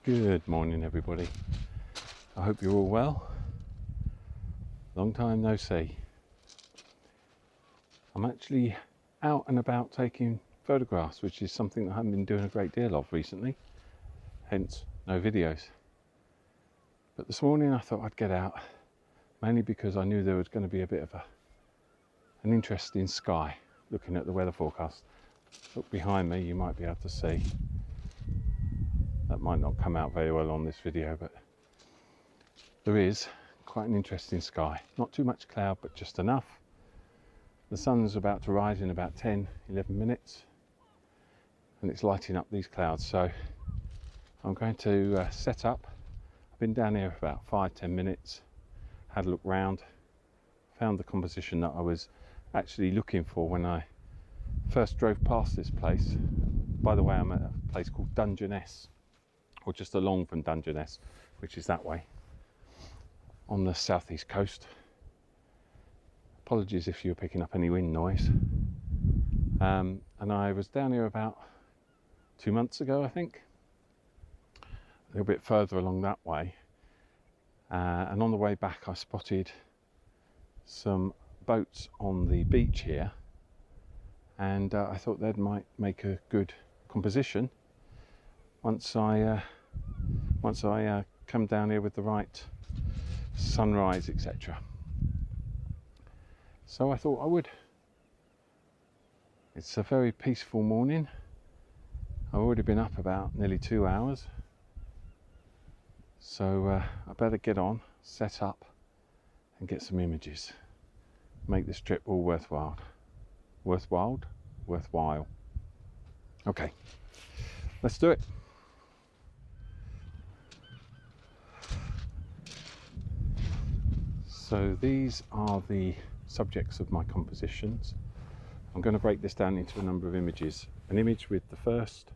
Good morning, everybody. I hope you're all well. Long time no see. I'm actually out and about taking photographs, which is something that I haven't been doing a great deal of recently, hence no videos. But this morning I thought I'd get out, mainly because I knew there was going to be a bit of an interesting sky. Looking at the weather forecast, look behind me, you might be able to see. That might not come out very well on this video, but there is quite an interesting sky. Not too much cloud, but just enough. The sun's about to rise in about 10-11 minutes, and it's lighting up these clouds. So I'm going to set up. I've been down here for about 5-10 minutes, had a look round, found the composition that I was actually looking for when I first drove past this place. By the way, I'm at a place called Dungerness, or just along from Dungerness, which is that way on the southeast coast. Apologies if you're picking up any wind noise. And I was down here about 2 months ago, I think, a little bit further along that way, and on the way back I spotted some boats on the beach here, and I thought they might make a good composition once I come down here with the right sunrise, etc. So I thought I would. It's a very peaceful morning. I've already been up about nearly 2 hours, so I better get on, set up and get some images, make this trip all worthwhile. Okay, let's do it. So these are the subjects of my compositions. I'm going to break this down into a number of images. An image with the first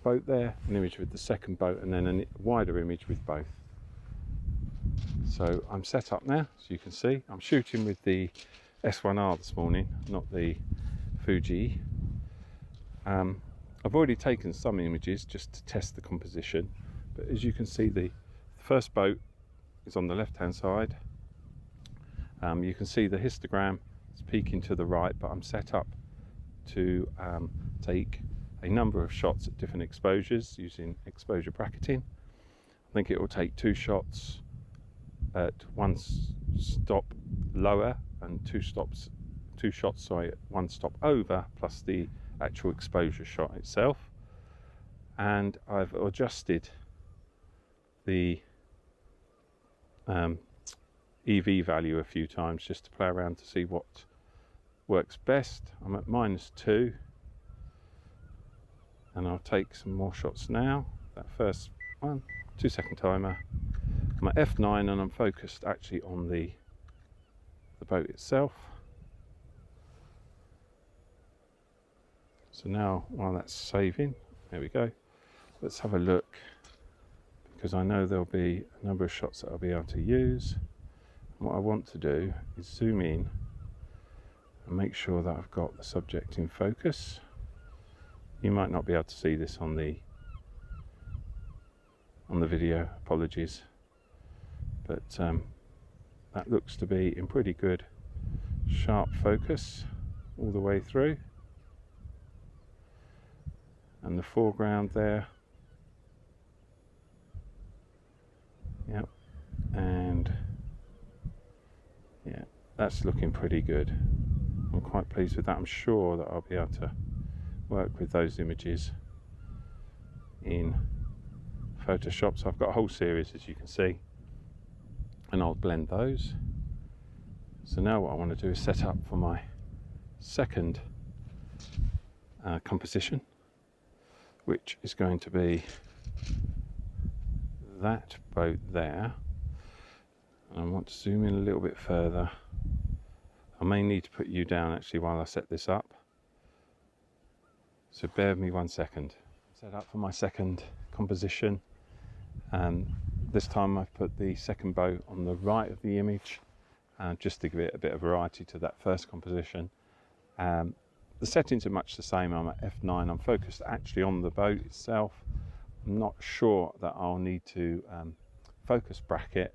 boat there, an image with the second boat, and then a wider image with both. So I'm set up now, so you can see. I'm shooting with the S1R this morning, not the Fuji. I've already taken some images just to test the composition, but as you can see, the first boat is on the left hand side. You can see the histogram is peaking to the right, but I'm set up to take a number of shots at different exposures using exposure bracketing. I think it will take 2 shots at one stop lower and 2 shots at 1 stop over, plus the actual exposure shot itself. And I've adjusted the EV value a few times just to play around to see what works best. I'm at -2, and I'll take some more shots now. That first one, 2-second timer. I'm at F9 and I'm focused actually on the boat itself. So now, while that's saving, there we go. Let's have a look, because I know there'll be a number of shots that I'll be able to use. What I want to do is zoom in and make sure that I've got the subject in focus. You might not be able to see this on the video, apologies, but that looks to be in pretty good sharp focus all the way through. And the foreground there, yep, and yeah, that's looking pretty good. I'm quite pleased with that. I'm sure that I'll be able to work with those images in Photoshop. So I've got a whole series, as you can see, and I'll blend those. So now what I want to do is set up for my second composition, which is going to be that boat there. And I want to zoom in a little bit further. I may need to put you down actually while I set this up, so bear with me 1 second. Set up for my second composition, and this time I've put the second boat on the right of the image, just to give it a bit of variety to that first composition. The settings are much the same. I'm at F9. I'm focused actually on the boat itself. I'm not sure that I'll need to focus bracket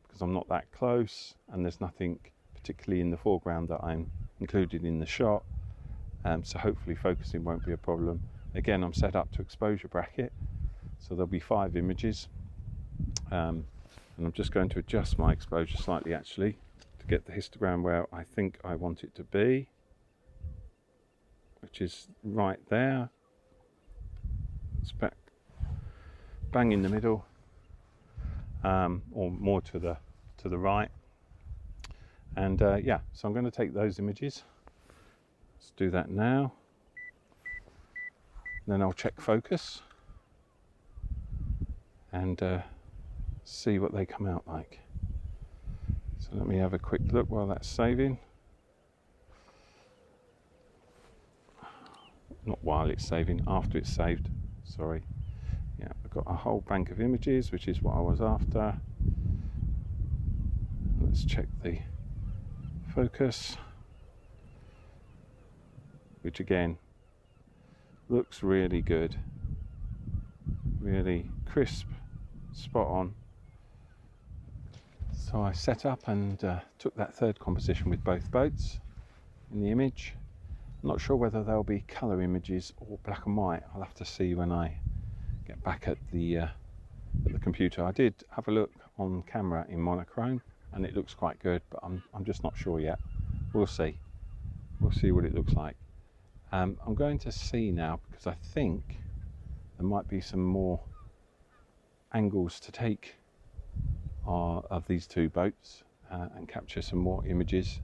because I'm not that close and there's nothing particularly in the foreground that I'm included in the shot, so hopefully focusing won't be a problem. Again, I'm set up to exposure bracket, so there'll be 5 images, and I'm just going to adjust my exposure slightly actually to get the histogram where I think I want it to be, which is right there. It's bang in the middle, or more to the right. And yeah, so I'm going to take those images. Let's do that now. Then I'll check focus and see what they come out like. So let me have a quick look while that's saving. Not while it's saving, after it's saved, sorry. Yeah, I've got a whole bank of images, which is what I was after. Let's check the focus, which again looks really good, really crisp, spot on. So I set up and took that third composition with both boats in the image. I'm not sure whether they'll be colour images or black and white. I'll have to see when I get back at the computer. I did have a look on camera in monochrome and it looks quite good, but I'm just not sure yet. We'll see. We'll see what it looks like. I'm going to see now because I think there might be some more angles to take of these 2 boats and capture some more images.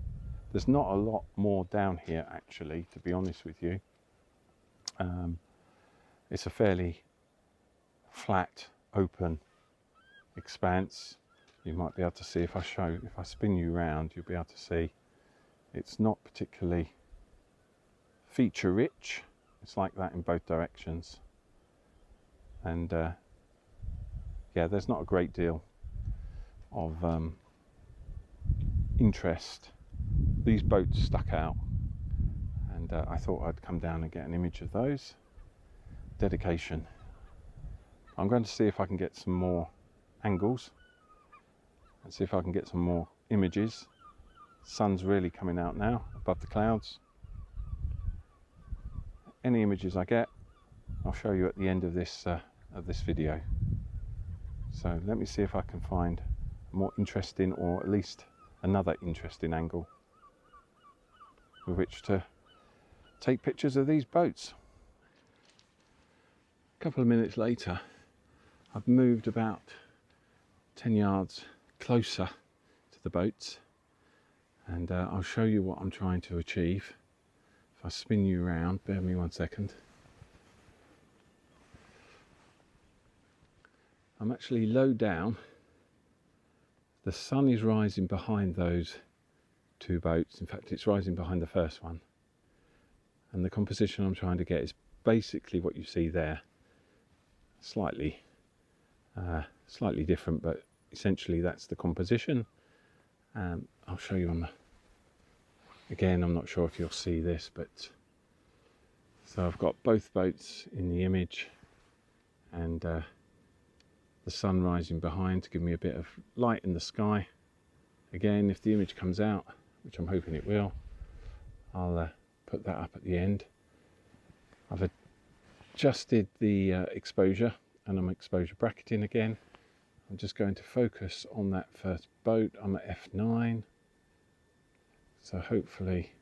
There's not a lot more down here actually, to be honest with you. It's a fairly flat, open expanse. You might be able to see if I spin you around, you'll be able to see it's not particularly feature rich. It's like that in both directions, and yeah, there's not a great deal of interest. These boats stuck out and I thought I'd come down and get an image of those. Dedication. I'm going to see if I can get some more angles and see if I can get some more images. Sun's really coming out now above the clouds. Any images I get, I'll show you at the end of this video. So let me see if I can find a more interesting, or at least another interesting angle with which to take pictures of these boats. A couple of minutes later, I've moved about 10 yards closer to the boats, and I'll show you what I'm trying to achieve. If I spin you around, bear me 1 second. I'm actually low down. The sun is rising behind those 2 boats. In fact, it's rising behind the first one. And the composition I'm trying to get is basically what you see there. Slightly different, but essentially that's the composition. I'll show you on the... Again, I'm not sure if you'll see this, but... So I've got both boats in the image, and the sun rising behind to give me a bit of light in the sky. Again, if the image comes out, which I'm hoping it will, I'll put that up at the end. I've adjusted the exposure, and I'm exposure bracketing again. I'm just going to focus on that first boat. I'm at f9, so hopefully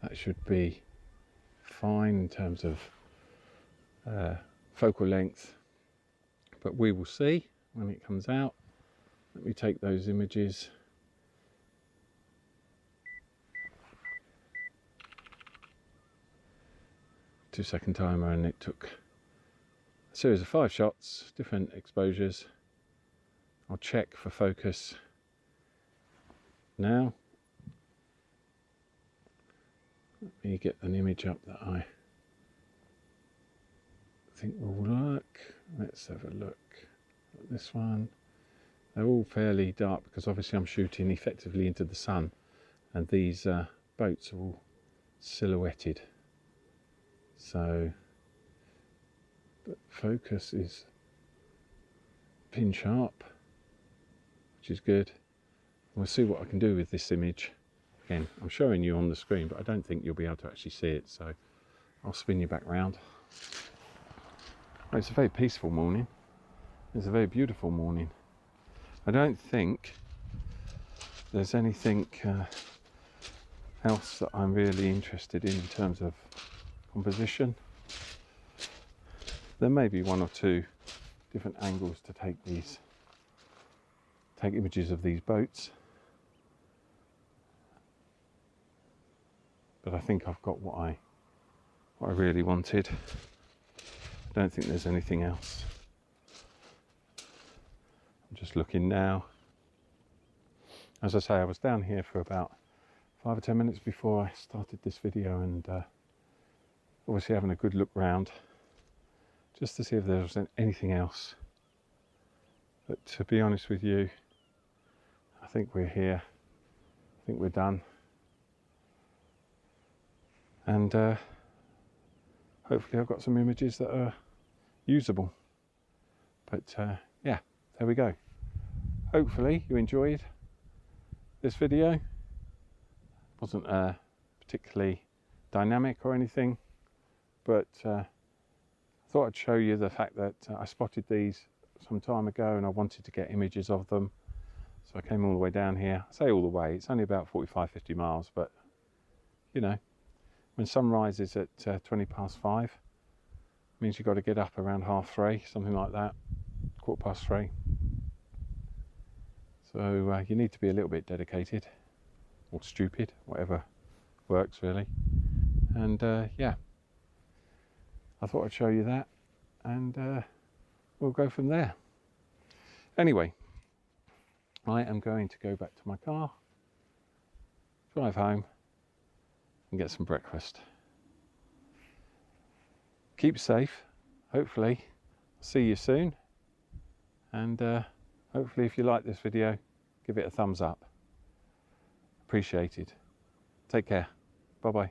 that should be fine in terms of focal length, but we will see when it comes out. Let me take those images. Two-second timer, and it took a series of 5 shots, different exposures. I'll check for focus now. Let me get an image up that I think will work. Let's have a look at this one. They're all fairly dark because obviously I'm shooting effectively into the sun, and these boats are all silhouetted. So but focus is pin sharp, which is good. We'll see what I can do with this image. Again, I'm showing you on the screen, but I don't think you'll be able to actually see it, so I'll spin you back round. It's a very peaceful morning. It's a very beautiful morning. I don't think there's anything else that I'm really interested in terms of composition. There may be one or two different angles to take images of these boats, but I think I've got what I really wanted. I don't think there's anything else. I'm just looking now. As I say, I was down here for about 5 or 10 minutes before I started this video, and obviously having a good look round just to see if there was anything else. But to be honest with you, I think we're here. I think we're done. And hopefully I've got some images that are usable. But yeah, there we go. Hopefully you enjoyed this video. Wasn't particularly dynamic or anything, but I thought I'd show you the fact that I spotted these some time ago and I wanted to get images of them. So I came all the way down here. I say all the way, it's only about 45-50 miles, but you know, when sun rises at 5:20, it means you've got to get up around 3:30, something like that, 3:15. So you need to be a little bit dedicated, or stupid, whatever works really. And yeah, I thought I'd show you that, and we'll go from there. Anyway, I am going to go back to my car, drive home and get some breakfast. Keep safe, hopefully see you soon, and hopefully if you like this video, give it a thumbs up. Appreciated. Take care. Bye bye.